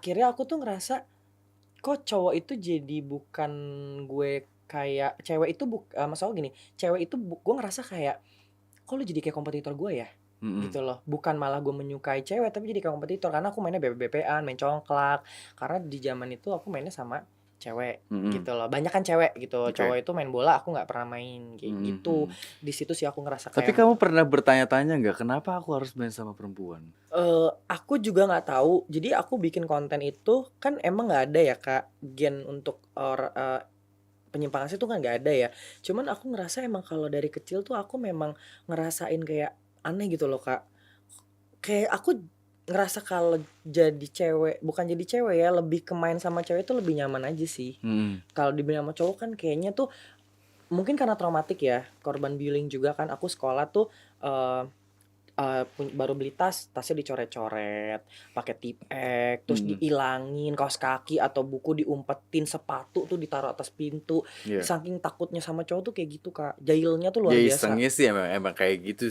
akhirnya aku tuh ngerasa, kok cowok itu jadi bukan gue kayak cewek itu maksud aku gini, cewek itu gue ngerasa kayak, kok lu jadi kayak kompetitor gue ya? Mhm. Gitu loh. Bukan malah gue menyukai cewek, tapi jadi kayak kompetitor karena aku mainnya bebe-bebean, main congklak. Karena di zaman itu aku mainnya sama cewek Mhm. gitu loh. Banyak kan cewek gitu. Oke. Cowok itu main bola aku nggak pernah main kayak Mhm gitu. mhm. Di situ sih aku ngerasa Tapi kayak kamu pernah bertanya-tanya nggak, kenapa aku harus main sama perempuan? Aku juga nggak tahu. Jadi aku bikin konten itu kan emang nggak ada ya Kak, gen untuk penyimpangan itu kan nggak ada ya. Cuman aku ngerasa emang kalau dari kecil tuh aku memang ngerasain kayak aneh gitu loh Kak. Kayak aku ngerasa kalau jadi cewek bukan jadi cewek ya, lebih ke main sama cewek itu lebih nyaman aja sih. Mhm. Kalau dibilang sama cowok kan kayaknya tuh mungkin karena traumatik ya, korban bullying juga kan aku sekolah tuh, eee baru beli tas, tasnya dicoret-coret, pakai Tipe-X, terus Mhm. diilangin kaos kaki atau buku diumpetin, sepatu tuh ditaruh atas pintu. Iya. Saking takutnya sama cowok tuh kayak gitu, Kak. Jahilnya tuh Ya luar biasa. isengnya sih emang emang kayak gitu Iya,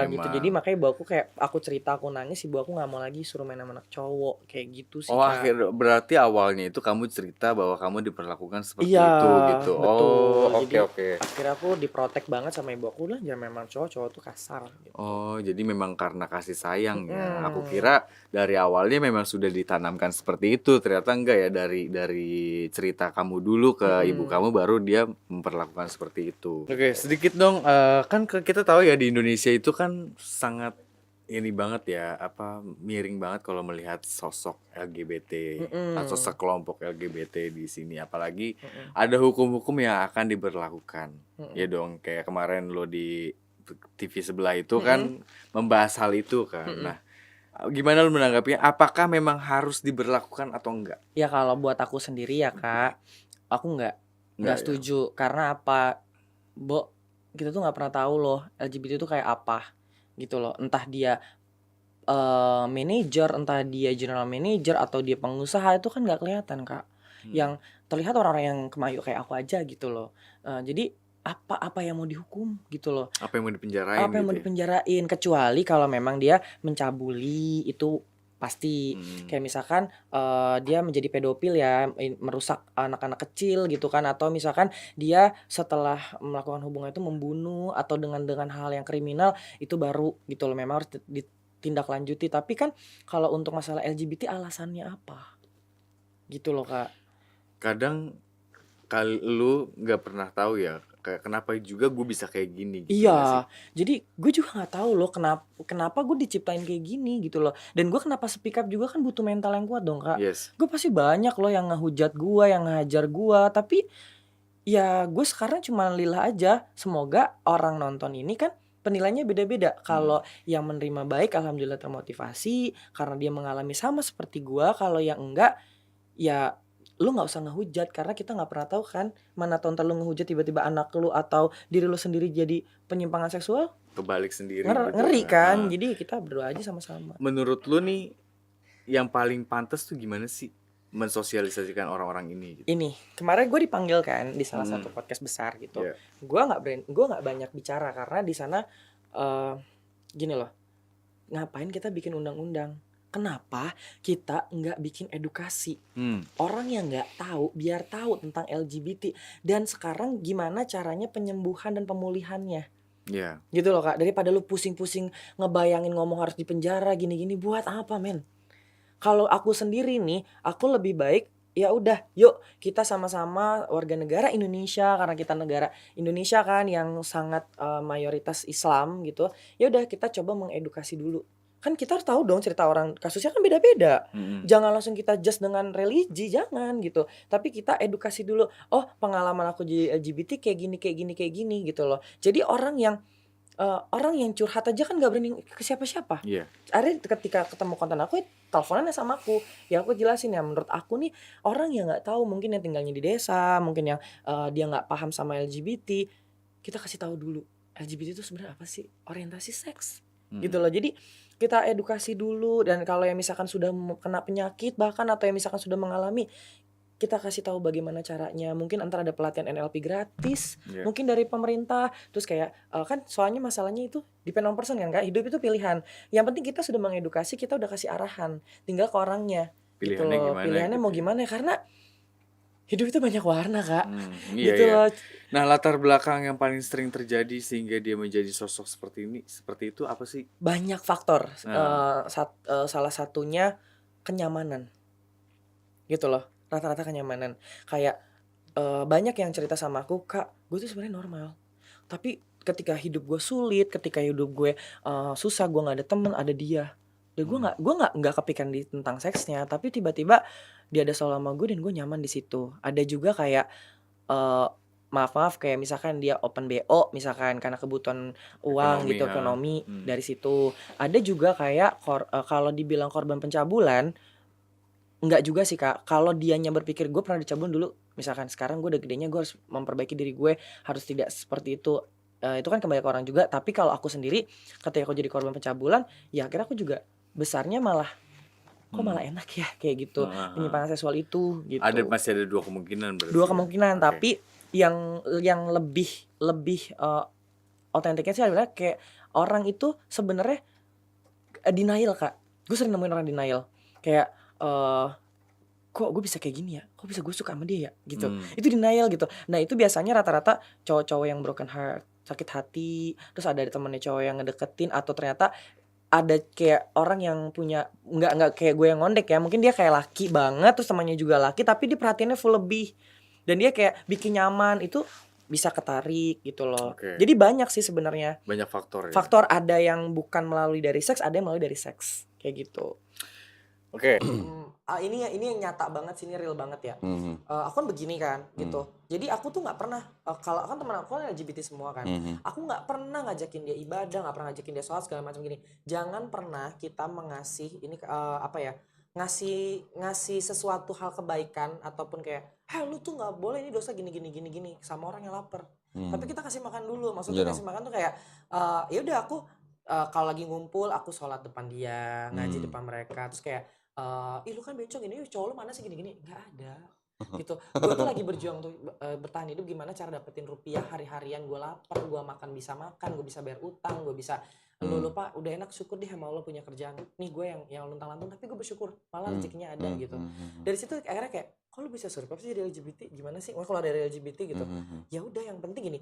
sih gitu. Jadi memang. makanya ibu aku kayak aku cerita, aku nangis, ibu aku nggak mau lagi suruh main sama anak cowok, kayak gitu sih, Oh Kak. berarti awalnya itu kamu cerita bahwa kamu diperlakukan seperti Iya, itu gitu. betul. Oh, Jadi oke oke. akhirnya aku diprotek banget sama ibu aku, "Udah jangan main sama cowok, cowok tuh kasar," gitu. Oh, jadi memang karena kasih sayang ya. Aku Mhm. kira dari awalnya memang sudah ditanamkan seperti itu, ternyata enggak ya, dari cerita kamu dulu ke ibu Mhm. kamu baru dia memperlakukan seperti itu. Oke, sedikit dong, kan kita tahu ya di Indonesia itu kan sangat ini banget ya, apa, miring banget kalau melihat sosok LGBT atau Mhm. sekelompok LGBT di sini. Apalagi Mhm. ada hukum-hukum yang akan diberlakukan. Ya Mhm. dong, kayak kemarin lo di TV sebelah itu Mhm. kan membahas hal itu kan. Mhm. Nah, gimana lu menanggapinya? Apakah memang harus diberlakukan atau enggak? Ya kalau buat aku sendiri ya Kak, aku nggak Enggak ya? setuju karena apa, kita tuh nggak pernah tahu loh LGBT itu kayak apa, gitu loh. Entah dia, manajer, entah dia general manager atau dia pengusaha itu kan nggak kelihatan Kak. Mhm. Yang terlihat orang-orang yang kemayu kayak aku aja gitu loh. Jadi apa apa yang mau dihukum gitu loh. Apa yang mau dipenjarain Apa yang mau gitu ya? dipenjarain, kecuali kalau memang dia mencabuli, itu pasti. Mhm. Kayak misalkan, dia menjadi pedofil ya, merusak anak-anak kecil gitu kan, atau misalkan dia setelah melakukan hubungan itu membunuh atau dengan hal yang kriminal, itu baru gitu loh, memang harus ditindaklanjuti. Tapi kan kalau untuk masalah LGBT alasannya apa? Gitu loh, Kak. Kadang lu nggak pernah tahu ya, kayak kenapa juga gue bisa kayak gini gitu nggak sih? Iya, jadi gue juga nggak tahu loh kenapa gue diciptain kayak gini gitu loh. Dan gue kenapa speak up juga kan butuh mental yang kuat dong, Kak. Yes. Gue pasti banyak loh yang ngehujat gue, yang ngehajar gue, tapi ya gue sekarang cuma lillah aja. Semoga orang nonton ini kan penilaiannya beda-beda. Mhm. Kalau yang menerima baik alhamdulillah termotivasi karena dia mengalami sama seperti gue, kalau yang enggak ya, lu nggak usah ngehujat karena kita nggak pernah tahu kan, mana tahu entar lu ngehujat tiba-tiba anak lu atau diri lu sendiri jadi penyimpangan seksual, Kebalik sendiri gitu ngeri kan, kan. heeh. Jadi kita berdoa aja sama-sama. Menurut lu nih, yang paling pantas tuh gimana sih mensosialisasikan orang-orang ini gitu? Ini, kemarin gue dipanggil kan di salah satu Mhm. podcast besar gitu. Iya. Gue nggak banyak bicara karena di sana, eee, gini loh, ngapain kita bikin undang-undang? Kenapa kita nggak bikin edukasi? Mmm. Orang yang nggak tahu, biar tahu tentang LGBT dan sekarang gimana caranya penyembuhan dan pemulihannya. Iya. Gitu loh, Kak, daripada lu pusing-pusing ngebayangin ngomong harus dipenjara gini-gini, buat apa men? Kalau aku sendiri nih, aku lebih baik, ya udah yuk kita sama-sama warga negara Indonesia, karena kita negara Indonesia kan yang sangat, mayoritas Islam gitu, ya udah kita coba mengedukasi dulu. Kan kita harus tahu dong cerita orang, kasusnya kan beda-beda. Mhm. Jangan langsung kita judge dengan religi, jangan gitu. Tapi kita edukasi dulu, "Oh pengalaman aku jadi LGBT kayak gini kayak gini kayak gini," gitu loh. Jadi orang yang curhat aja kan nggak berani ke siapa-siapa. Iya. Akhirnya ketika ketemu konten aku, ya teleponannya sama aku. Ya aku jelasin ya, menurut aku nih, orang yang nggak tahu mungkin yang tinggalnya di desa, mungkin yang, dia nggak paham sama LGBT, kita kasih tahu dulu, LGBT itu sebenarnya apa sih? Orientasi seks, gitu Mhm. loh. Jadi kita edukasi dulu dan kalau yang misalkan sudah kena penyakit bahkan atau yang misalkan sudah mengalami, kita kasih tahu bagaimana caranya, mungkin entar ada pelatihan NLP gratis, Iya. mungkin dari pemerintah, terus kayak, kan soalnya masalahnya itu depend on person kan Kak, hidup itu pilihan. Yang penting kita sudah mengedukasi, kita udah kasih arahan, tinggal ke orangnya. gitu Pilihannya loh. gimana Pilihannya mau gitu ya. gimana ya, karena hidup itu banyak warna, Kak, Iya gitu ya. loh. Nah, latar belakang yang paling sering terjadi sehingga dia menjadi sosok seperti itu apa sih? Banyak faktor, Nah, salah satunya kenyamanan, gitu loh, rata-rata kenyamanan. Kayak, banyak yang cerita sama aku, "Kak, gue tuh sebenarnya normal, tapi ketika hidup gue sulit, ketika hidup gue, susah, gue nggak ada temen, ada dia." Dan mmm, gue nggak kepikiran tentang seksnya, tapi tiba-tiba dia ada selalu sama gue dan gue nyaman di situ. Ada juga kayak, eee, maaf-maaf kayak misalkan dia open BO misalkan karena kebutuhan uang ekonomi, gitu, heeh, ekonomi, mmm, dari situ. Ada juga kayak kalau dibilang korban pencabulan, enggak juga sih, Kak. Kalau dianya berpikir, "Gue pernah dicabulin dulu," misalkan, "Sekarang gue udah gedenya, gue harus memperbaiki diri gue, harus tidak seperti itu." Itu kan kembali ke orang juga, tapi kalau aku sendiri ketika aku jadi korban pencabulan, ya akhirnya aku juga besarnya malah, "Kok mmm, malah enak ya?" Kayak gitu, heeh heeh. penyimpangan seksual itu, gitu. Masih ada 2 kemungkinan 2 berarti ya? kemungkinan, Oke, tapi yang lebih lebih, otentiknya sih adalah kayak orang itu sebenarnya, denial, Kak. Gue sering nemuin orang denial. Kayak, "Kok gue bisa kayak gini ya? Kok bisa gue suka sama dia ya?" Gitu. mmm, Itu denial gitu. Nah, itu biasanya rata-rata cowok-cowok yang broken heart, sakit hati, terus ada temennya cowok yang ngedeketin atau ternyata ada kayak orang yang punya nggak kayak gue yang ngondek ya, mungkin dia kayak laki banget, terus temannya juga laki, tapi dia perhatiannya full lebih. Dan dia kayak bikin nyaman, itu bisa ketarik gitu loh. oke. Jadi banyak sih sebenarnya. Banyak faktor ya? Faktor ada yang bukan melalui dari seks, ada yang melalui dari seks, kayak gitu. Oke, Ini yang nyata banget sih, ini real banget ya. Mhm, Aku kan begini kan, mmm, gitu. Jadi aku tuh nggak pernah, kalau kan teman aku kan LGBT semua kan, mhm, aku nggak pernah ngajakin dia ibadah, nggak pernah ngajakin dia sholat segala macam gini. Jangan pernah kita mengasih ini, apa ya, ngasih ngasih sesuatu hal kebaikan ataupun kayak, "Heh, lu tuh nggak boleh, ini dosa gini gini gini gini," sama orang yang lapar. Tapi mmm, kita kasih makan dulu, iya maksudnya dong, kasih makan tuh kayak, ya udah aku, kalau lagi ngumpul aku sholat depan dia, ngaji mmm. depan mereka, terus kayak, "Ih, lu kan bencong gini, ih, cowok lu mana sih gini-gini." Nggak ada, gitu. Gue tuh lagi berjuang untuk, bertahan hidup gimana cara dapetin rupiah hari-harian, gue lapar, gue makan, gue bisa bayar utang, gue bisa, "Lu Mmm, lupa udah enak syukur deh sama Allah punya kerjaan. Nih gue yang luntang-lantung tapi gue bersyukur, malah mmm, rezekinya ada," mhm gitu. mhm mhm, Dari situ akhirnya kayak, "Kok lu bisa survive sih dari LGBT? Gimana sih?" Oh, kalau dari LGBT gitu. mhm mhm, Ya udah yang penting gini,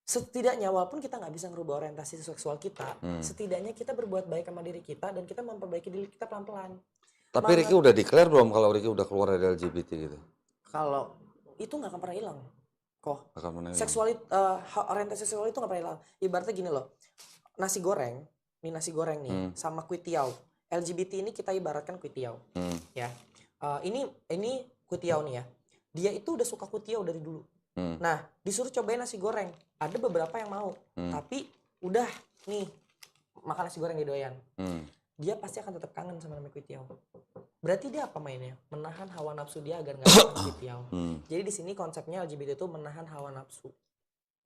setidaknya walaupun kita nggak bisa ngerubah orientasi seksual kita, mmm. setidaknya kita berbuat baik sama diri kita dan kita memperbaiki diri kita pelan-pelan. Tapi Ricky Manga udah declare belum kalau Ricky udah keluar dari LGBT gitu? Kalau itu nggak akan pernah hilang, kok. Akan pernah hilang? Orientasi seksual itu nggak pernah hilang. Ibaratnya gini loh, nasi goreng, nasi goreng nih Mmm, sama kuitiau. LGBT ini kita ibaratkan kuitiau, mmm, ya. Ini kuitiau nih ya. Dia itu udah suka kuitiau dari dulu. mmm, Nah, disuruh cobain nasi goreng. Ada beberapa yang mau, mmm, tapi udah nih makan nasi goreng dia doyan. mmm, Dia pasti akan tetap kangen sama namanya kuitiau. Berarti dia apa mainnya? Menahan hawa nafsu dia agar nggak makan kuitiau. mmm, Jadi di sini konsepnya LGBT itu menahan hawa nafsu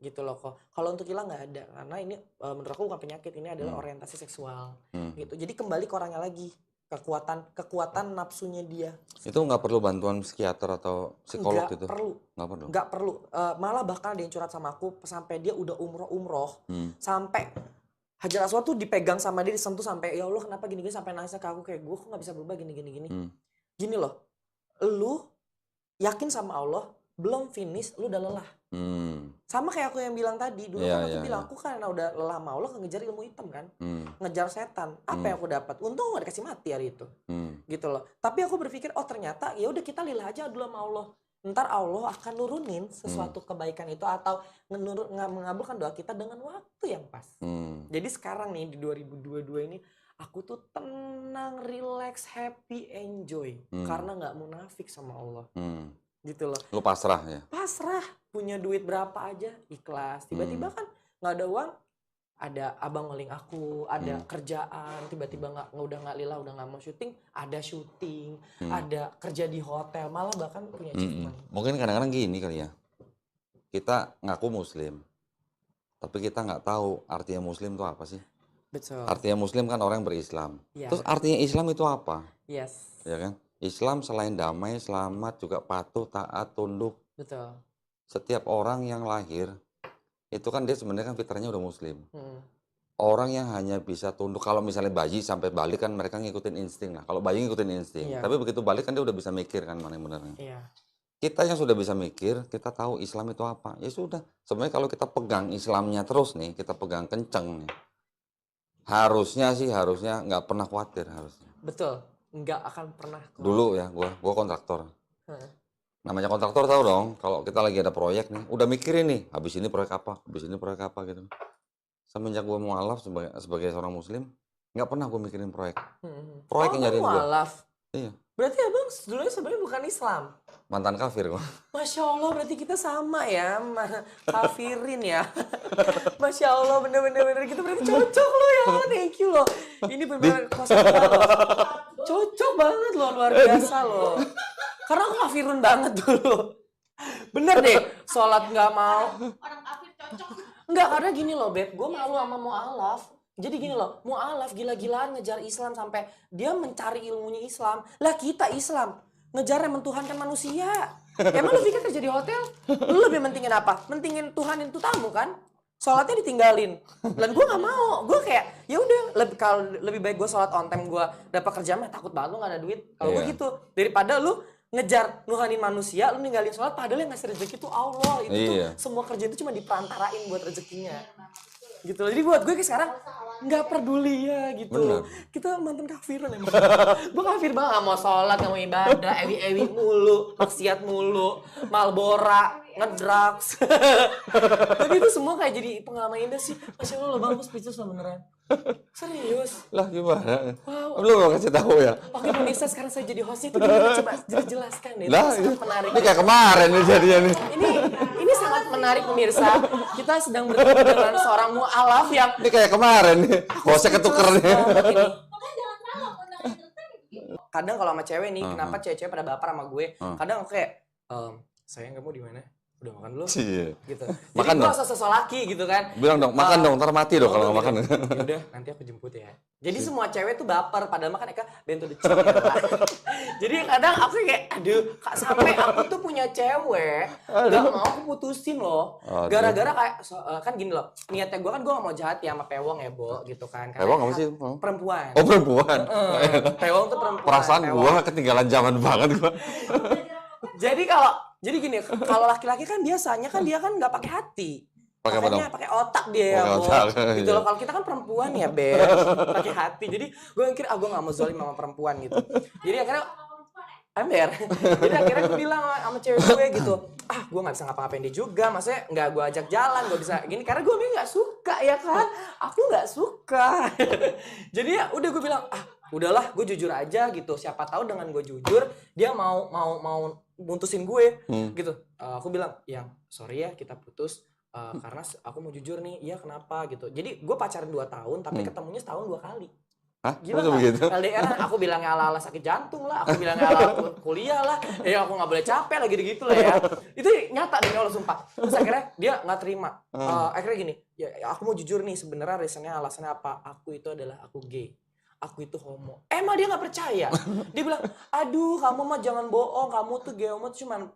gitu loh kok. Kalau untuk hilang nggak ada karena ini, menurut aku bukan penyakit, ini adalah mmm, orientasi seksual mmm. gitu. Jadi kembali ke orangnya lagi, kekuatan kekuatan nafsunya dia Itu seperti nggak itu. perlu bantuan psikiater atau psikolog Nggak gitu? perlu, Nggak perlu? nggak perlu, malah bahkan ada yang curhat sama aku sampai dia udah umroh, Mmm, sampai Hajar Aswad tuh dipegang sama dia, disentuh sampai, "Ya Allah kenapa gini-gini," sampai nangisnya ke aku kayak, "Gue kok nggak bisa berubah gini gini gini." mmm, Gini loh, lu yakin sama Allah, belum finish lu udah lelah. mmm. Sama kayak aku yang bilang tadi, dulu Iya kan aku iya iya, bilang, aku karena udah lelah sama Allah ngejar ilmu hitam kan, mmm, ngejar setan. Apa mmm, yang aku dapat? Untung gak dikasih mati hari itu, mmm, gitu loh. Tapi aku berpikir, oh ternyata ya udah kita lillah aja dulu sama Allah. Ntar Allah akan nurunin mmm, sesuatu kebaikan itu atau mengabulkan doa kita dengan waktu yang pas. mmm, Jadi sekarang nih di 2022 ini aku tuh tenang, relax, happy, enjoy mmm, karena nggak munafik sama Allah, mmm. gitu loh. Lu pasrah ya? Pasrah, punya duit berapa aja ikhlas. Mmm, Tiba-tiba kan nggak ada uang, ada abang ngeling aku, ada mmm, kerjaan, tiba-tiba udah nggak lila, udah nggak mau syuting, mmm, ada kerja di hotel, malah bahkan punya mhm. achievement. Mungkin kadang-kadang gini kali ya, kita ngaku muslim, tapi kita nggak tahu artinya muslim itu apa sih? Betul. Artinya muslim kan orang yang berislam. Terus Ya, artinya Islam itu apa? yes, Ya kan? Islam selain damai, selamat, juga patuh, taat, tunduk. betul. Setiap orang yang lahir, itu kan dia sebenarnya kan fitrahnya udah muslim. Mm, orang yang hanya bisa tunduk. Kalau misalnya bayi sampai balik kan mereka ngikutin insting lah. Kalau bayi ngikutin insting. Iya. Tapi begitu balik kan dia udah bisa mikir kan mana yang benernya. Iya. Kita yang sudah bisa mikir, kita tahu Islam itu apa. Ya sudah. Sebenarnya kalau kita pegang Islamnya terus nih, kita pegang kenceng nih. Harusnya nggak pernah khawatir harusnya. Betul. Nggak akan pernah. Dulu ya, gua kontraktor. Heeh. Namanya kontraktor tahu dong, kalau kita lagi ada proyek nih, udah mikirin nih, habis ini proyek apa gitu. Semenjak gue mualaf sebagai seorang muslim, nggak pernah gue mikirin proyek. Proyek yang nyariin gue. Mualaf. Iya. Berarti abang dulunya sebenarnya bukan Islam. Mantan kafir gue. Masya Allah, berarti kita sama ya, kafirin ya. Masya Allah, bener-bener kita berarti cocok loh ya, thank you loh. Ini bener-bener kosannya loh. Cocok banget loh, luar biasa loh. Karena aku kafirun banget dulu. Bener deh, sholat nggak mau. Orang kafir cocok. Enggak, karena gini loh Beb, gue malu sama mu'alaf. Jadi gini loh, mu'alaf gila-gilaan ngejar Islam sampai dia mencari ilmunya Islam. Lah kita Islam, ngejarnya mentuhankan manusia. Emang lu pikir kerja di hotel? Lu lebih mentingin apa? Mentingin Tuhan itu tamu kan? Sholatnya ditinggalin. Dan gue gak mau, gue kayak ya udah lebih baik gue sholat on time, gue dapat kerjaan mah takut banget lu gak ada duit. Kalau gue gitu, daripada lu ngejar nuhanin manusia, lu ninggalin sholat, padahal yang ngasih rezeki itu Allah. Itu tuh semua kerjaan itu cuma diperantarain buat rezekinya. Gitu. Jadi buat gue kayak sekarang nggak peduli ya gitu. Bener. Kita mantan kafiran emang. Gue kafir banget, gak mau sholat, gak mau ibadah, ewi-ewi mulu, maksiat mulu, malbora, ngedrugs. Tapi itu semua kayak jadi pengalaman indah sih. Masya Allah, bang, gue speechless lah beneran. Serius. Lah gimana? Wow. Belum mau kasih tahu ya? Oke pemirsa, sekarang saya jadi hostnya itu gimana? Coba jelaskan deh. Lah, Itu sangat menarik. ini kayak kemarin nih jadinya nih. Ini sangat menarik pemirsa. Kita sedang bertemu dengan seorang mu'alaf yang Ini kayak kemarin nih. Bosnya ketuker nih. banget ini. Makanya jangan salah undang gitu. Kadang kalau sama cewek nih, kenapa cewek-cewek pada baper sama gue? Kadang aku kayak, sayang kamu di mana? Udah makan belum? Iya. Gitu. Makan Jadi gue dong. sosok laki gitu kan. Bilang dong, makan dong, ntar mati dong kalau nggak makan. Yaudah, nanti aku jemput ya. Jadi semua cewek tuh baper, padahal makan Eka bento de chicken. Jadi kadang aku kayak, aduh, sampai aku tuh punya cewek, gak mau aku putusin loh. Gara-gara kayak, kan gini loh, niatnya gue kan gue gak mau jahat ya sama pewong ya, Bo, gitu kan. Pewong apa sih? Perempuan. Oh perempuan. Pewong tuh perempuan. Perasaan pewong. gua ketinggalan zaman banget gua. Jadi gini, kalau laki-laki kan biasanya kan dia kan nggak pakai hati. Pakai apa Makanya dong? pakai otak dia, Pakai Bo. otak, Gitu iya. loh. Kalau kita kan perempuan ya, Beb. Pakai hati. Jadi gue mikir, gue nggak mau zalim sama perempuan gitu. Jadi akhirnya ember. Jadi akhirnya gue bilang sama cewek gue gitu, gue nggak bisa ngapa-ngapain dia juga, maksudnya nggak gue ajak jalan, gue bisa gini karena gue nggak suka ya kan, aku nggak suka. Jadi ya udah gue bilang, udahlah, gue jujur aja gitu. Siapa tahu dengan gue jujur, dia mau mutusin gue gitu. Aku bilang, yang sorry ya kita putus. Karena aku mau jujur nih, iya kenapa gitu. Jadi gue pacaran 2 tahun, tapi ketemunya setahun 2 kali. Hah? Gila Masa kan? begitu? LDR aku bilangnya ala-ala sakit jantung lah, aku bilangnya ala kuliah lah, ya aku nggak boleh capek lah gitu-gitu lah ya. Itu nyata demi Allah sumpah. Terus akhirnya dia nggak terima. Akhirnya gini, ya aku mau jujur nih sebenarnya reasonnya alasannya apa? Aku itu adalah aku gay. Aku itu homo. Emang dia nggak percaya. Dia bilang, aduh kamu mah jangan bohong. Kamu tuh gay homo tuh cuman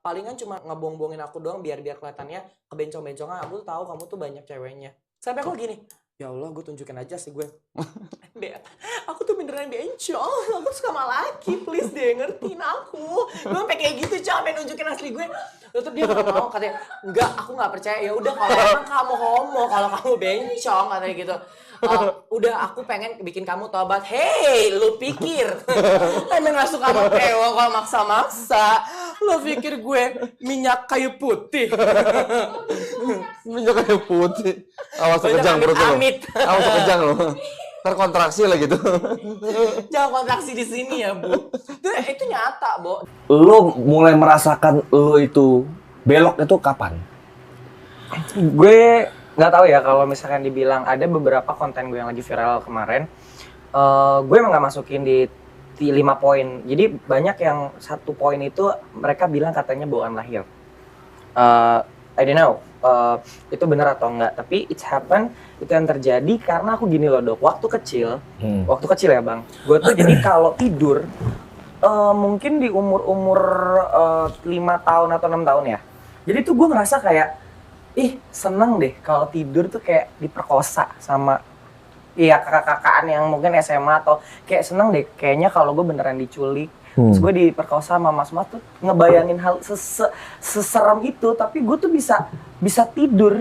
palingan cuma ngebohong-bohongin aku doang biar kelihatannya kebencong-bencongan. Aku tuh tahu kamu tuh banyak ceweknya. Sampai aku gini, ya Allah gue tunjukin aja sih gue. Aku tuh beneran bencong. Aku suka sama laki, please deh ngertiin aku. Gue sampai kayak gitu capek nunjukin asli gue. Terus dia nggak mau, katanya enggak, aku nggak percaya. Ya udah kalau emang kamu homo, kalau kamu bencong katanya gitu. Udah aku pengen bikin kamu tobat. Hey, lu pikir emang gak suka sama pewong kalau maksa-maksa? Lu pikir gue minyak kayu putih? Minyak kayu putih. Awas Banyak kejang perut lo. amit-amit. Awas kejang lo. Ntar kontraksi lah gitu. Jangan kontraksi di sini ya, Bu. Itu nyata, Bo. Lu mulai merasakan lu itu belok itu kapan? Gue nggak tahu ya kalau misalkan dibilang ada beberapa konten gue yang lagi viral kemarin. Gue emang nggak masukin di 5 poin. Jadi banyak yang 1 poin itu mereka bilang katanya bawaan lahir. I don't know itu benar atau enggak, tapi it's happen, itu yang terjadi karena aku gini loh Dok, waktu kecil ya Bang, gue tuh jadi kalau tidur mungkin di umur 5 tahun atau 6 tahun ya, jadi tuh gue ngerasa kayak seneng deh kalau tidur tuh kayak diperkosa sama iya kakak-kakakan yang mungkin SMA atau kayak seneng deh kayaknya kalau gue beneran diculik. Terus gue diperkosa sama mas-mas tuh ngebayangin hal seserem itu, tapi gue tuh bisa tidur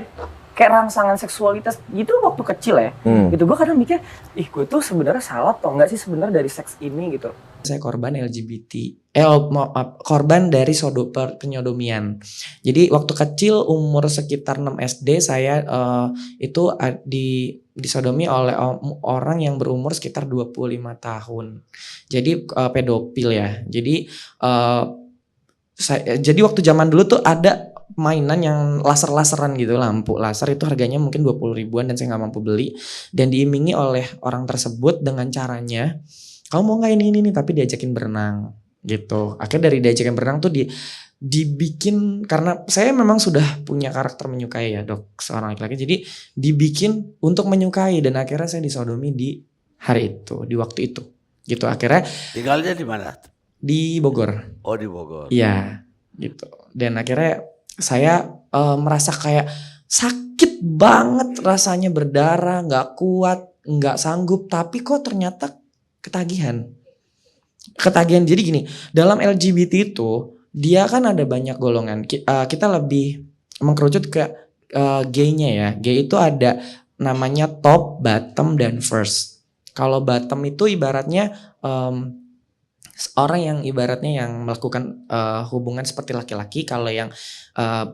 kayak rangsangan seksualitas gitu waktu kecil ya. Gitu gue kadang mikir, gue tuh sebenarnya salah atau enggak sih sebenarnya dari seks ini gitu. Saya korban LGBT, korban dari penyodomian. Jadi waktu kecil umur sekitar 6 SD saya itu disodomi oleh orang yang berumur sekitar 25 tahun. Jadi pedofil ya. Jadi jadi waktu zaman dulu tuh ada mainan yang laser-laseran gitu, lampu laser itu harganya mungkin 20 ribuan dan saya nggak mampu beli, dan diimingi oleh orang tersebut dengan caranya, kamu mau nggak ini tapi diajakin berenang gitu. Akhirnya dari diajakin berenang tuh dibikin, karena saya memang sudah punya karakter menyukai ya dok seorang laki-laki, jadi dibikin untuk menyukai dan akhirnya saya disodomi di hari itu, di waktu itu gitu. Akhirnya tinggalnya di mana? Di Bogor. Oh di Bogor. Iya gitu, dan akhirnya saya merasa kayak sakit banget rasanya, berdarah, nggak kuat, nggak sanggup, tapi kok ternyata ketagihan. Jadi gini, dalam LGBT itu dia kan ada banyak golongan. Kita lebih mengkerucut ke gay-nya ya. Gay itu ada namanya top, bottom, dan first. Kalau bottom itu ibaratnya orang yang ibaratnya yang melakukan hubungan seperti laki-laki. Kalau yang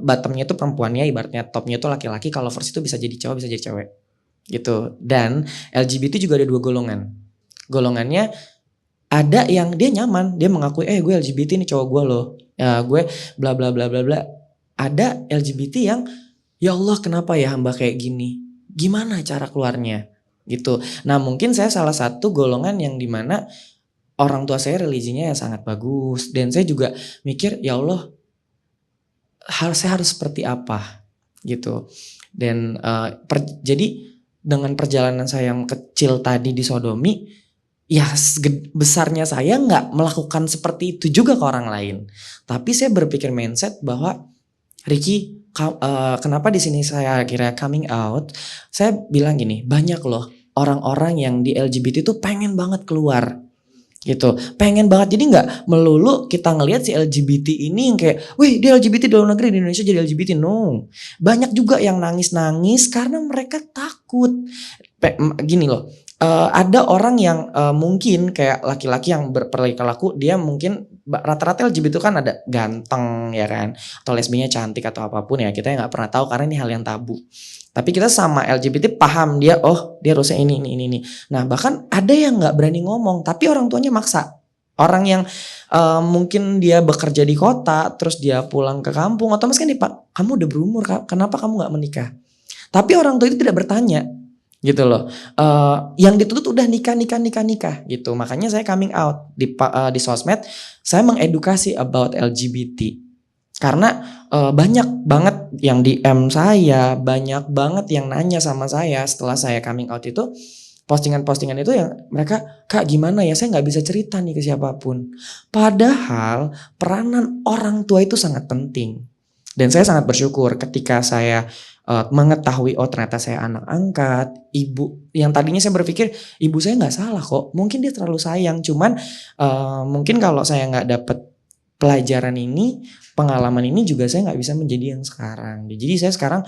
bottomnya itu perempuannya, ibaratnya topnya itu laki-laki. Kalau first itu bisa jadi cowok, bisa jadi cewek gitu. Dan LGBT juga ada 2 golongan. Golongannya ada yang dia nyaman, dia mengakui gue LGBT nih, cowok gue loh, gue bla bla bla bla bla. Ada LGBT yang ya Allah kenapa ya hamba kayak gini, gimana cara keluarnya gitu. Nah mungkin saya salah satu golongan yang dimana orang tua saya religinya ya sangat bagus, dan saya juga mikir ya Allah saya harus seperti apa gitu. Dan jadi dengan perjalanan saya yang kecil tadi di sodomi, ya besarnya saya nggak melakukan seperti itu juga ke orang lain, tapi saya berpikir mindset bahwa Ricky, kenapa di sini saya akhirnya coming out? Saya bilang gini, banyak loh orang-orang yang di LGBT itu pengen banget keluar gitu, pengen banget. Jadi nggak melulu kita ngelihat si LGBT ini yang kayak, wih dia LGBT di luar negeri, di Indonesia jadi LGBT. No, banyak juga yang nangis-nangis karena mereka takut. Gini loh, ada orang yang mungkin kayak laki-laki yang berperilaku dia mungkin rata-rata LGBT itu kan ada ganteng ya kan, atau lesbinya cantik atau apapun ya, kita nggak pernah tahu karena ini hal yang tabu. Tapi kita sama LGBT paham dia, oh dia harusnya ini. Nah bahkan ada yang nggak berani ngomong, tapi orang tuanya maksa. Orang yang mungkin dia bekerja di kota, terus dia pulang ke kampung, otomatis kan kamu udah berumur, kenapa kamu nggak menikah? Tapi orang tua itu tidak bertanya, gitu loh. Yang dituntut udah nikah gitu. Makanya saya coming out di sosmed, saya mengedukasi about LGBT. Karena banyak banget yang DM saya, banyak banget yang nanya sama saya setelah saya coming out itu, postingan-postingan itu yang mereka, Kak gimana ya, saya nggak bisa cerita nih ke siapapun. Padahal peranan orang tua itu sangat penting. Dan saya sangat bersyukur ketika saya mengetahui oh ternyata saya anak angkat, ibu yang tadinya saya berpikir ibu saya nggak salah kok, mungkin dia terlalu sayang, cuman mungkin kalau saya nggak dapet pelajaran ini, pengalaman ini juga saya nggak bisa menjadi yang sekarang. Jadi saya sekarang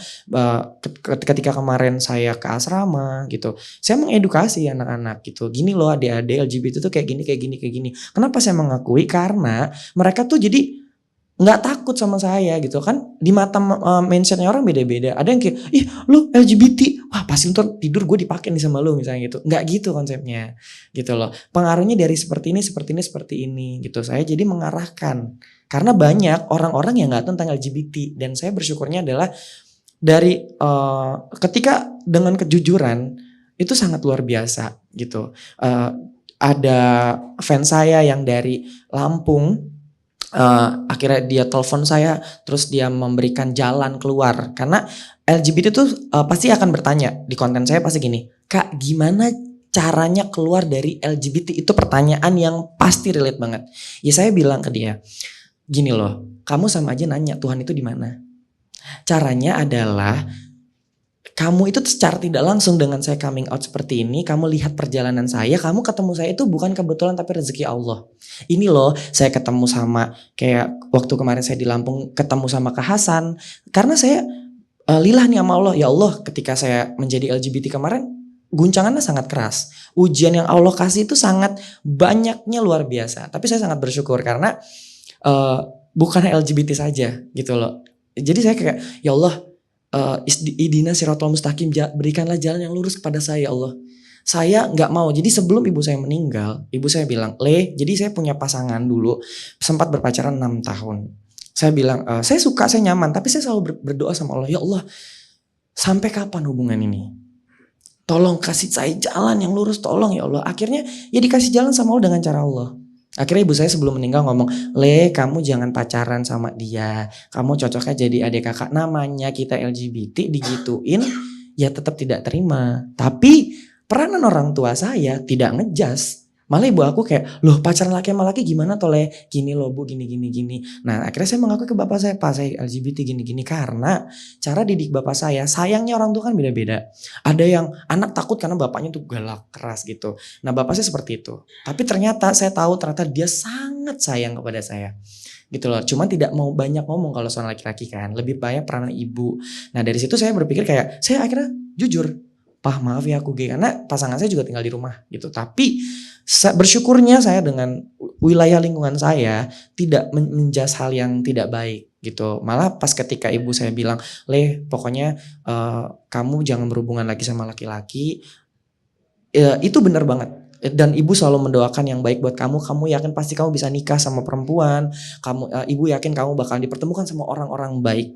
ketika kemarin saya ke asrama gitu, saya mengedukasi anak-anak gitu. Gini loh adik-adik LGBT itu kayak gini. Kenapa saya mengakui? Karena mereka tuh jadi nggak takut sama saya gitu kan. Di mata mindsetnya orang beda-beda. Ada yang kayak, ih lu LGBT, wah pasti ntar tidur gue dipakai nih sama lu misalnya gitu. Nggak gitu konsepnya gitu loh. Pengaruhnya dari seperti ini gitu. Saya jadi mengarahkan. Karena banyak orang-orang yang nggak tahu tentang LGBT. Dan saya bersyukurnya adalah dari ketika dengan kejujuran itu sangat luar biasa gitu. Ada fans saya yang dari Lampung, akhirnya dia telepon saya, terus dia memberikan jalan keluar. Karena LGBT itu pasti akan bertanya di konten saya pasti gini, Kak gimana caranya keluar dari LGBT? Itu pertanyaan yang pasti relate banget. Ya saya bilang ke dia, gini loh, kamu sama aja nanya Tuhan itu di mana. Caranya adalah kamu itu secara tidak langsung dengan saya coming out seperti ini, kamu lihat perjalanan saya, kamu ketemu saya itu bukan kebetulan tapi rezeki Allah. Ini loh, saya ketemu sama kayak waktu kemarin saya di Lampung ketemu sama Kak Hasan. Karena saya lillah nih sama Allah, ya Allah ketika saya menjadi LGBT kemarin guncangannya sangat keras. Ujian yang Allah kasih itu sangat banyaknya luar biasa. Tapi saya sangat bersyukur karena bukan LGBT saja gitu loh. Jadi saya kayak ya Allah idina siratal mustaqim, berikanlah jalan yang lurus kepada saya ya Allah. Saya nggak mau. Jadi sebelum ibu saya meninggal, ibu saya bilang, jadi saya punya pasangan dulu, sempat berpacaran 6 tahun. Saya bilang, saya suka, saya nyaman, tapi saya selalu berdoa sama Allah, ya Allah, sampai kapan hubungan ini? Tolong kasih saya jalan yang lurus, tolong ya Allah. Akhirnya ya dikasih jalan sama Allah dengan cara Allah. Akhirnya ibu saya sebelum meninggal ngomong, kamu jangan pacaran sama dia. Kamu cocoknya jadi adik kakak. Namanya kita LGBT digituin, ya tetap tidak terima. Tapi peranan orang tua saya tidak ngejas. Malah ibu aku kayak, loh pacaran laki sama laki gimana toh gini loh bu, gini. Nah akhirnya saya mengakui ke bapak saya, Pak saya LGBT gini. Karena cara didik bapak saya, sayangnya orang tua kan beda-beda. Ada yang anak takut karena bapaknya tuh galak, keras gitu. Nah bapak saya seperti itu. Tapi ternyata saya tahu ternyata dia sangat sayang kepada saya. Gitu loh. Cuman tidak mau banyak ngomong kalau soal laki-laki kan. Lebih banyak peranan ibu. Nah dari situ saya berpikir kayak, saya akhirnya jujur. Pak maaf ya aku gay, karena pasangan saya juga tinggal di rumah gitu. Tapi bersyukurnya saya dengan wilayah lingkungan saya tidak menjas hal yang tidak baik gitu. Malah pas ketika ibu saya bilang, pokoknya kamu jangan berhubungan lagi sama laki-laki. Itu benar banget. Dan ibu selalu mendoakan yang baik buat kamu. Kamu yakin pasti kamu bisa nikah sama perempuan. Ibu yakin kamu bakal dipertemukan sama orang-orang baik.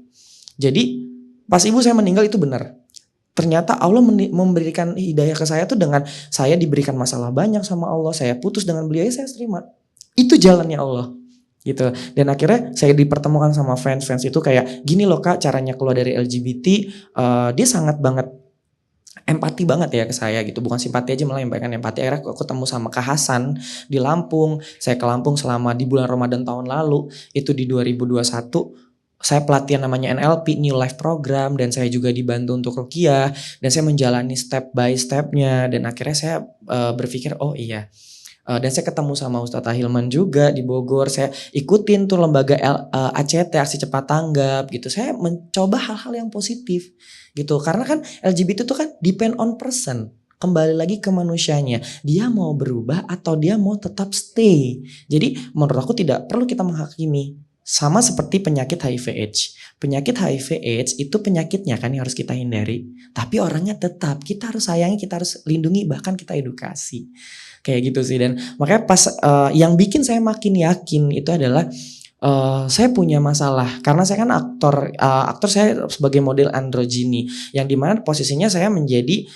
Jadi pas ibu saya meninggal itu benar. Ternyata Allah memberikan hidayah ke saya tuh dengan saya diberikan masalah banyak sama Allah. Saya putus dengan beliau, saya terima. Itu jalannya Allah gitu. Dan akhirnya saya dipertemukan sama fans itu kayak gini loh kak caranya keluar dari LGBT. Dia sangat banget empati banget ya ke saya gitu. Bukan simpati aja malah yang empati. Akhirnya aku ketemu sama Kak Hasan di Lampung. Saya ke Lampung selama di bulan Ramadan tahun lalu. Itu di 2021. Saya pelatihan namanya NLP, New Life Program, dan saya juga dibantu untuk ruqyah, dan saya menjalani step by stepnya, dan akhirnya saya berpikir oh iya, dan saya ketemu sama Ustadz Ahilman juga di Bogor, saya ikutin tuh lembaga ACT, aksi cepat tanggap gitu, saya mencoba hal-hal yang positif gitu, karena kan LGBT itu kan depend on person. Kembali lagi ke manusianya, dia mau berubah atau dia mau tetap stay. Jadi menurut aku tidak perlu kita menghakimi. Sama seperti penyakit HIV/AIDS. Penyakit HIV/AIDS itu penyakitnya kan yang harus kita hindari. Tapi orangnya tetap kita harus sayangi, kita harus lindungi, bahkan kita edukasi. Kayak gitu sih. Dan makanya pas yang bikin saya makin yakin itu adalah saya punya masalah. Karena saya kan aktor saya sebagai model androgini. Yang dimana posisinya saya menjadi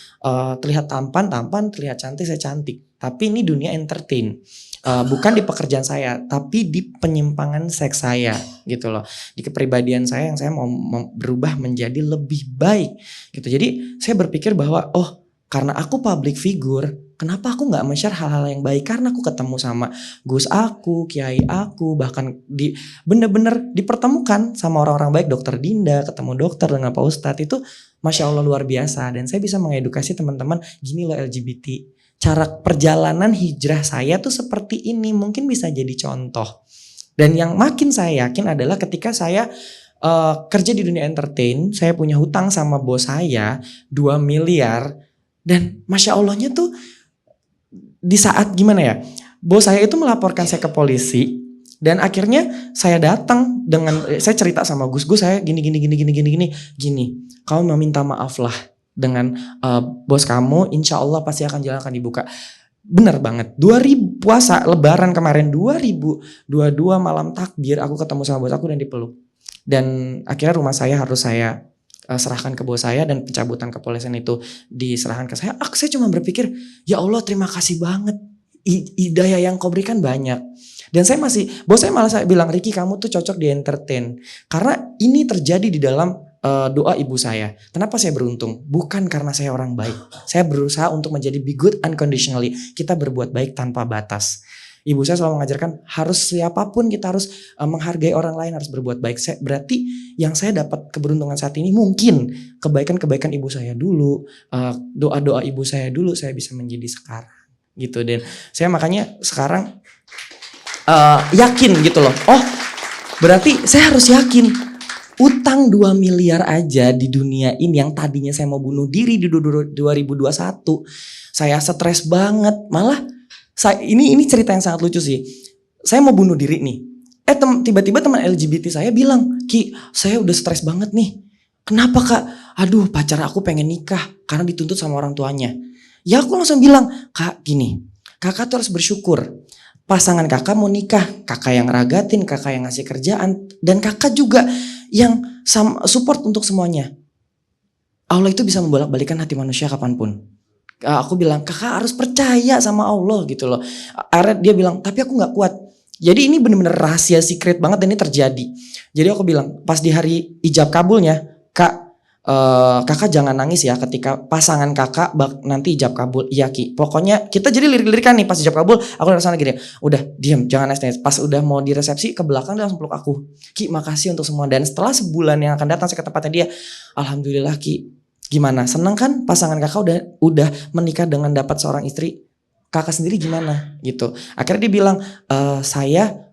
terlihat tampan, terlihat cantik, saya cantik. Tapi ini dunia entertain. Bukan di pekerjaan saya, tapi di penyimpangan seks saya gitu loh. Di kepribadian saya yang saya mau berubah menjadi lebih baik gitu. Jadi saya berpikir bahwa karena aku public figure, kenapa aku gak men-share hal-hal yang baik? Karena aku ketemu sama Gus aku, Kiai aku, bahkan bener-bener dipertemukan sama orang-orang baik. Dokter Dinda, ketemu dokter dengan Pak Ustadz, itu Masya Allah luar biasa. Dan saya bisa mengedukasi teman-teman, gini loh LGBT. Cara perjalanan hijrah saya tuh seperti ini, mungkin bisa jadi contoh. Dan yang makin saya yakin adalah ketika saya kerja di dunia entertain, saya punya hutang sama bos saya 2 miliar. Dan Masya Allahnya tuh di saat gimana ya, bos saya itu melaporkan saya ke polisi. Dan akhirnya saya datang dengan, saya cerita sama Gus, saya gini. Kamu meminta maaf lah dengan bos kamu, insya Allah pasti akan jalan akan dibuka. Bener banget. 2000 puasa lebaran kemarin 2022 malam takbir aku ketemu sama bos aku dan dipeluk. Dan akhirnya rumah saya harus saya serahkan ke bos saya dan pencabutan kepolisian itu diserahkan ke saya. Saya cuma berpikir, ya Allah terima kasih banget. Hidayah yang kau berikan banyak. Dan bos saya malah bilang, Ricky kamu tuh cocok di entertain. Karena ini terjadi di dalam doa ibu saya. Kenapa saya beruntung? Bukan karena saya orang baik. Saya berusaha untuk menjadi be good unconditionally. Kita berbuat baik tanpa batas. Ibu saya selalu mengajarkan harus siapapun kita harus menghargai orang lain, harus berbuat baik. Berarti yang saya dapat keberuntungan saat ini mungkin kebaikan-kebaikan ibu saya dulu, doa-doa ibu saya dulu saya bisa menjadi sekarang gitu. Dan saya makanya sekarang yakin gitu loh. Oh, berarti saya harus yakin utang 2 miliar aja di dunia ini yang tadinya saya mau bunuh diri di 2021. Saya stres banget. Malah ini cerita yang sangat lucu sih. Saya mau bunuh diri nih. Tiba-tiba teman LGBT saya bilang, "Ki, saya udah stres banget nih." "Kenapa, Kak?" "Aduh, pacar aku pengen nikah karena dituntut sama orang tuanya." Ya aku langsung bilang, "Kak, gini. Kakak tuh harus bersyukur. Pasangan kakak mau nikah, kakak yang ragatin, kakak yang ngasih kerjaan, dan kakak juga yang support untuk semuanya. Allah itu bisa membolak-balikan hati manusia kapanpun." Aku bilang, "Kakak harus percaya sama Allah," gitu loh. Akhirnya dia bilang, "Tapi aku gak kuat." Jadi ini bener-bener rahasia secret banget dan ini terjadi. Jadi aku bilang, pas di hari ijab kabulnya, "Kak, kakak jangan nangis ya ketika pasangan kakak nanti ijab kabul." "Iya Ki." Pokoknya kita jadi lirik-lirikan nih pas ijab kabul. Aku dari sana gini, "Udah diam, jangan nangis." Pas udah mau di resepsi ke belakang dia langsung peluk aku. "Ki, makasih untuk semua." Dan setelah sebulan yang akan datang saya ke tempatnya dia, "Alhamdulillah Ki. Gimana? Senang kan pasangan kakak udah menikah dengan dapat seorang istri? Kakak sendiri gimana?" Gitu. Akhirnya dia bilang, "Saya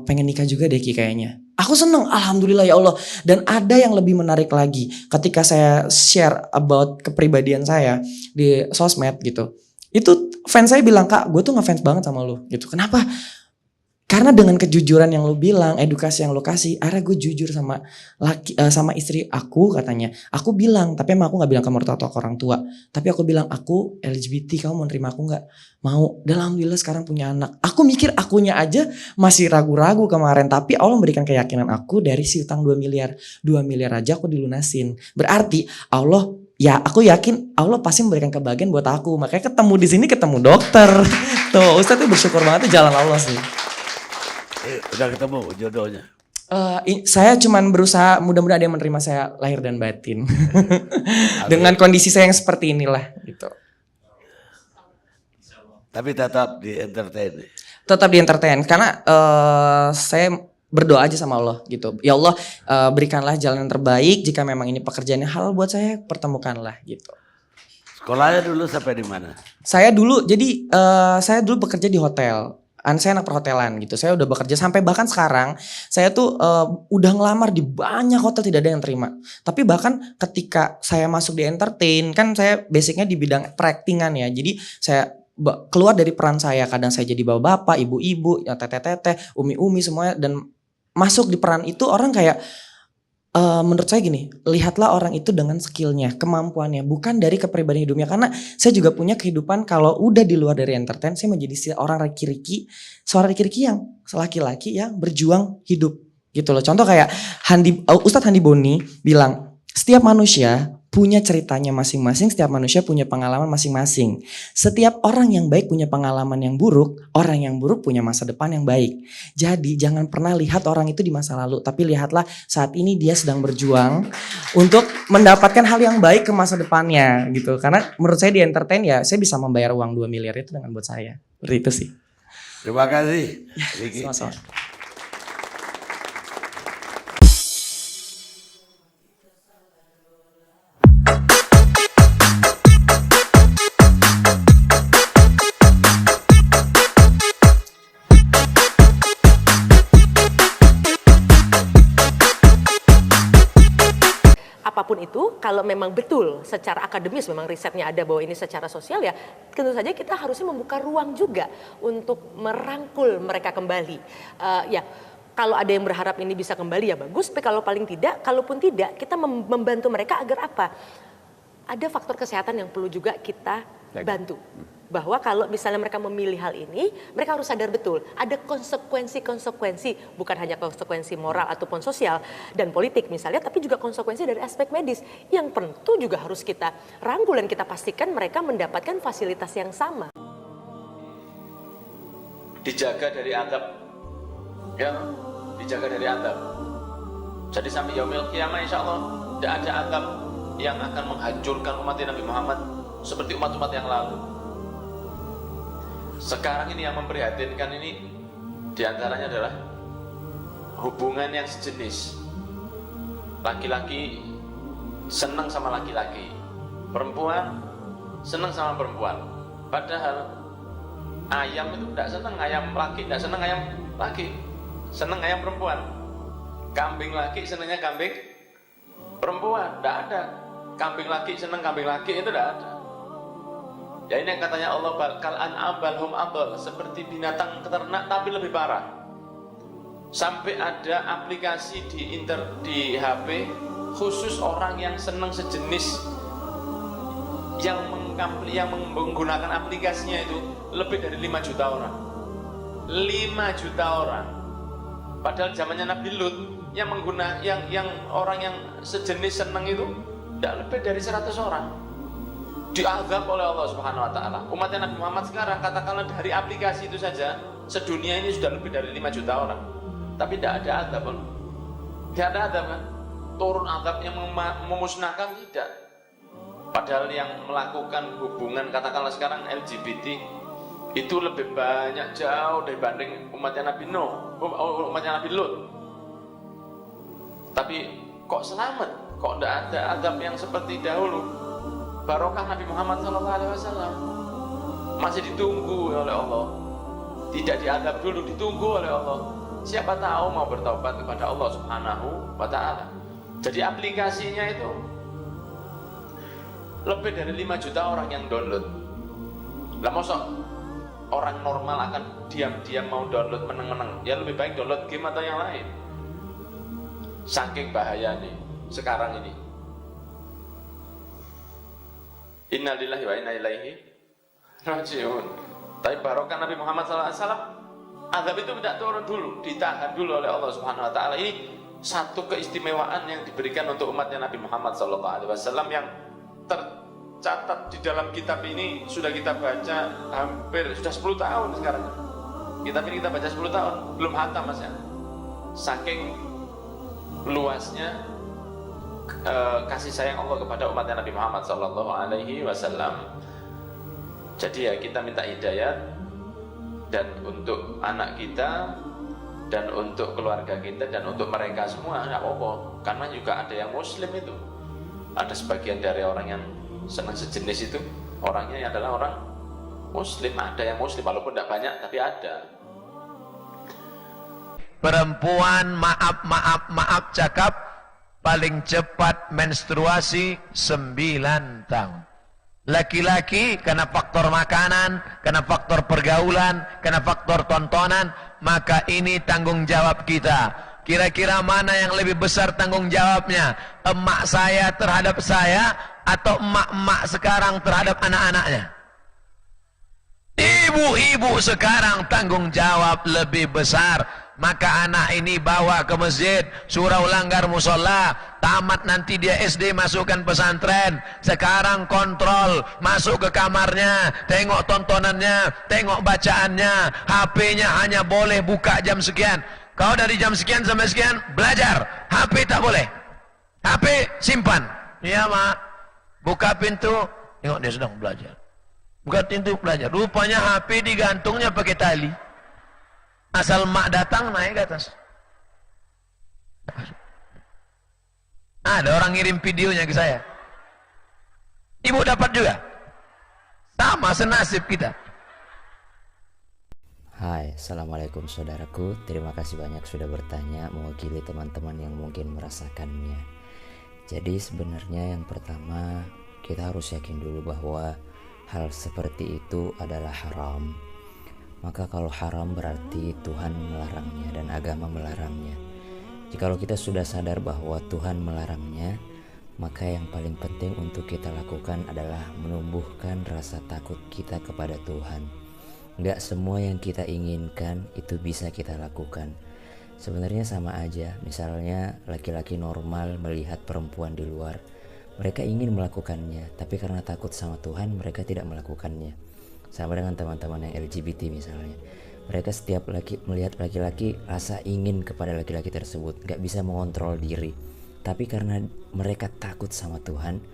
pengen nikah juga deh Ki kayaknya." Aku seneng, alhamdulillah ya Allah. Dan ada yang lebih menarik lagi, ketika saya share about kepribadian saya di sosmed gitu. Itu fans saya bilang, "Kak, gue tuh ngefans banget sama lu." Gitu. Kenapa? Karena dengan kejujuran yang lu bilang, edukasi yang lu kasih, akhirnya gue jujur sama sama istri aku katanya. Aku bilang, tapi emang aku gak bilang ke mertua atau ke orang tua. Tapi aku bilang, "Aku LGBT, kamu mau nerima aku gak?" "Mau." Dan alhamdulillah sekarang punya anak. Aku mikir akunya aja masih ragu-ragu kemarin. Tapi Allah memberikan keyakinan aku dari si utang 2 miliar. 2 miliar aja aku dilunasin. Berarti Allah, ya aku yakin Allah pasti memberikan kebahagiaan buat aku. Makanya ketemu di sini ketemu dokter. Tuh Ustadz tuh bersyukur banget tuh jalan Allah sih. Udah ketemu jodohnya? Saya cuman berusaha mudah-mudahan ada yang menerima saya lahir dan batin. Dengan kondisi saya yang seperti inilah gitu. Tapi tetap di entertain. Tetap di entertain karena saya berdoa aja sama Allah gitu. Ya Allah, berikanlah jalan yang terbaik, jika memang ini pekerjaan yang halal buat saya, pertemukanlah gitu. Sekolahnya dulu sampai di mana? Saya dulu bekerja di hotel. Saya anak perhotelan gitu. Saya udah bekerja sampai bahkan sekarang saya tuh udah ngelamar di banyak hotel tidak ada yang terima. Tapi bahkan ketika saya masuk di entertain, kan saya basicnya di bidang peraktingan ya. Jadi saya keluar dari peran saya, kadang saya jadi bapak-bapak, ibu-ibu, ya teteh-teteh, umi-umi semuanya, dan masuk di peran itu orang kayak menurut saya gini, lihatlah orang itu dengan skillnya, kemampuannya, bukan dari kepribadian hidupnya. Karena saya juga punya kehidupan kalau udah di luar dari entertain, saya menjadi seorang seorang riki-riki yang laki-laki yang berjuang hidup gitu loh. Contoh kayak Ustadz Handi Boni bilang, setiap manusia punya ceritanya masing-masing, setiap manusia punya pengalaman masing-masing. Setiap orang yang baik punya pengalaman yang buruk, orang yang buruk punya masa depan yang baik. Jadi jangan pernah lihat orang itu di masa lalu, tapi lihatlah saat ini dia sedang berjuang untuk mendapatkan hal yang baik ke masa depannya gitu. Karena menurut saya di entertain ya saya bisa membayar uang 2 miliar itu dengan buat saya. Seperti itu sih. Terima kasih. Sama-sama. Apapun itu, kalau memang betul secara akademis memang risetnya ada bahwa ini secara sosial, ya tentu saja kita harusnya membuka ruang juga untuk merangkul mereka kembali. Ya kalau ada yang berharap ini bisa kembali ya bagus, tapi kalau paling tidak, kalaupun tidak, kita membantu mereka agar apa? Ada faktor kesehatan yang perlu juga kita bantu. Bahwa kalau misalnya mereka memilih hal ini, mereka harus sadar betul ada konsekuensi-konsekuensi, bukan hanya konsekuensi moral ataupun sosial dan politik misalnya, tapi juga konsekuensi dari aspek medis yang tentu juga harus kita rangkul dan kita pastikan mereka mendapatkan fasilitas yang sama. Dijaga dari adab, ya, dijaga dari adab. Jadi sampai yaumil qiyamah insya Allah tidak ada adab yang akan menghancurkan umat Nabi Muhammad seperti umat-umat yang lalu. sekarang ini yang memprihatinkan ini diantaranya adalah hubungan yang sejenis. Laki-laki senang sama laki-laki, perempuan senang sama perempuan. Padahal ayam itu tidak senang ayam laki, tidak senang ayam laki, senang ayam perempuan. Kambing laki senangnya kambing perempuan, tidak ada. Kambing laki senang kambing laki, itu tidak ada. Ya ini yang katanya Allah, kal an'am bal hum adall, seperti binatang ternak tapi lebih parah. Sampai ada aplikasi di HP khusus orang yang senang sejenis, yang menggunakan aplikasinya itu lebih dari 5 juta orang. 5 juta orang. Padahal zamannya Nabi Lut yang orang yang sejenis senang itu tidak lebih dari 100 orang. Diazab oleh Allah Subhanahu wa taala. Umatnya Nabi Muhammad sekarang, katakanlah dari aplikasi itu saja sedunia ini sudah lebih dari 5 juta orang. Tapi tidak ada azab. Tidak ada azab kan? Turun azab yang memusnahkan, tidak. Padahal yang melakukan hubungan katakanlah sekarang LGBT itu lebih banyak jauh dibanding umatnya Nabi Nuh, umatnya Nabi Lut. Tapi kok selamat? Kok tidak ada azab yang seperti dahulu? Barokah Nabi Muhammad SAW masih ditunggu oleh Allah, tidak diadab dulu, ditunggu oleh Allah. Siapa tahu mau bertobat kepada Allah Subhanahu wa taala. Jadi aplikasinya itu lebih dari 5 juta orang yang download. Lah masa orang normal akan diam-diam mau download meneng-meneng? Ya lebih baik download game atau yang lain. Saking bahaya nih sekarang ini. Innalillahi wa inna ilaihi rajiun. Tapi barokah Nabi Muhammad SAW, azab itu tidak turun dulu, ditahan dulu oleh Allah Subhanahu wa taala. Ini satu keistimewaan yang diberikan untuk umatnya Nabi Muhammad SAW yang tercatat di dalam kitab ini. Sudah kita baca hampir sudah 10 tahun sekarang. Kitab ini kita baca 10 tahun, belum hatam Mas ya. Saking luasnya kasih sayang Allah kepada umatnya Nabi Muhammad SAW. Jadi ya kita minta hidayat, dan untuk anak kita, dan untuk keluarga kita, dan untuk mereka semua, nggak apa-apa. Karena juga ada yang muslim itu, ada sebagian dari orang yang senang sejenis itu orangnya adalah orang muslim. Ada yang muslim walaupun tidak banyak, tapi ada. Perempuan maaf cakap paling cepat menstruasi 9 tahun. Laki-laki karena faktor makanan, karena faktor pergaulan, karena faktor tontonan, maka ini tanggung jawab kita. Kira-kira mana yang lebih besar tanggung jawabnya? Emak saya terhadap saya, atau emak-emak sekarang terhadap anak-anaknya? Ibu-ibu sekarang tanggung jawab lebih besar. Maka anak ini bawa ke masjid, surau langgar musola, tamat nanti dia SD masukkan pesantren. Sekarang kontrol, masuk ke kamarnya, tengok tontonannya, tengok bacaannya. HP-nya hanya boleh buka jam sekian. Kau dari jam sekian sampai sekian belajar, HP tak boleh. HP simpan. Iya mak, buka pintu, tengok dia sedang belajar. Buka pintu belajar. Rupanya HP digantungnya pakai tali. Asal mak datang naik ke atas. Ada orang ngirim videonya ke saya. Ibu dapat juga. Sama senasib kita. Hai, assalamualaikum saudaraku. Terima kasih banyak sudah bertanya mewakili teman-teman yang mungkin merasakannya. Jadi sebenarnya yang pertama, kita harus yakin dulu bahwa hal seperti itu adalah haram. Maka kalau haram berarti Tuhan melarangnya dan agama melarangnya. Jikalau kita sudah sadar bahwa Tuhan melarangnya, maka yang paling penting untuk kita lakukan adalah menumbuhkan rasa takut kita kepada Tuhan. Gak semua yang kita inginkan itu bisa kita lakukan. Sebenarnya sama aja, misalnya laki-laki normal melihat perempuan di luar, mereka ingin melakukannya, tapi karena takut sama Tuhan mereka tidak melakukannya. Sama dengan teman-teman yang LGBT misalnya, mereka setiap melihat laki-laki rasa ingin kepada laki-laki tersebut, gak bisa mengontrol diri. Tapi karena mereka takut sama Tuhan,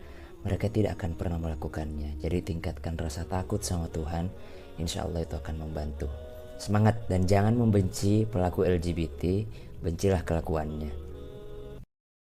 mereka tidak akan pernah melakukannya. Jadi tingkatkan rasa takut sama Tuhan, insya Allah itu akan membantu. Semangat dan jangan membenci pelaku LGBT, bencilah kelakuannya.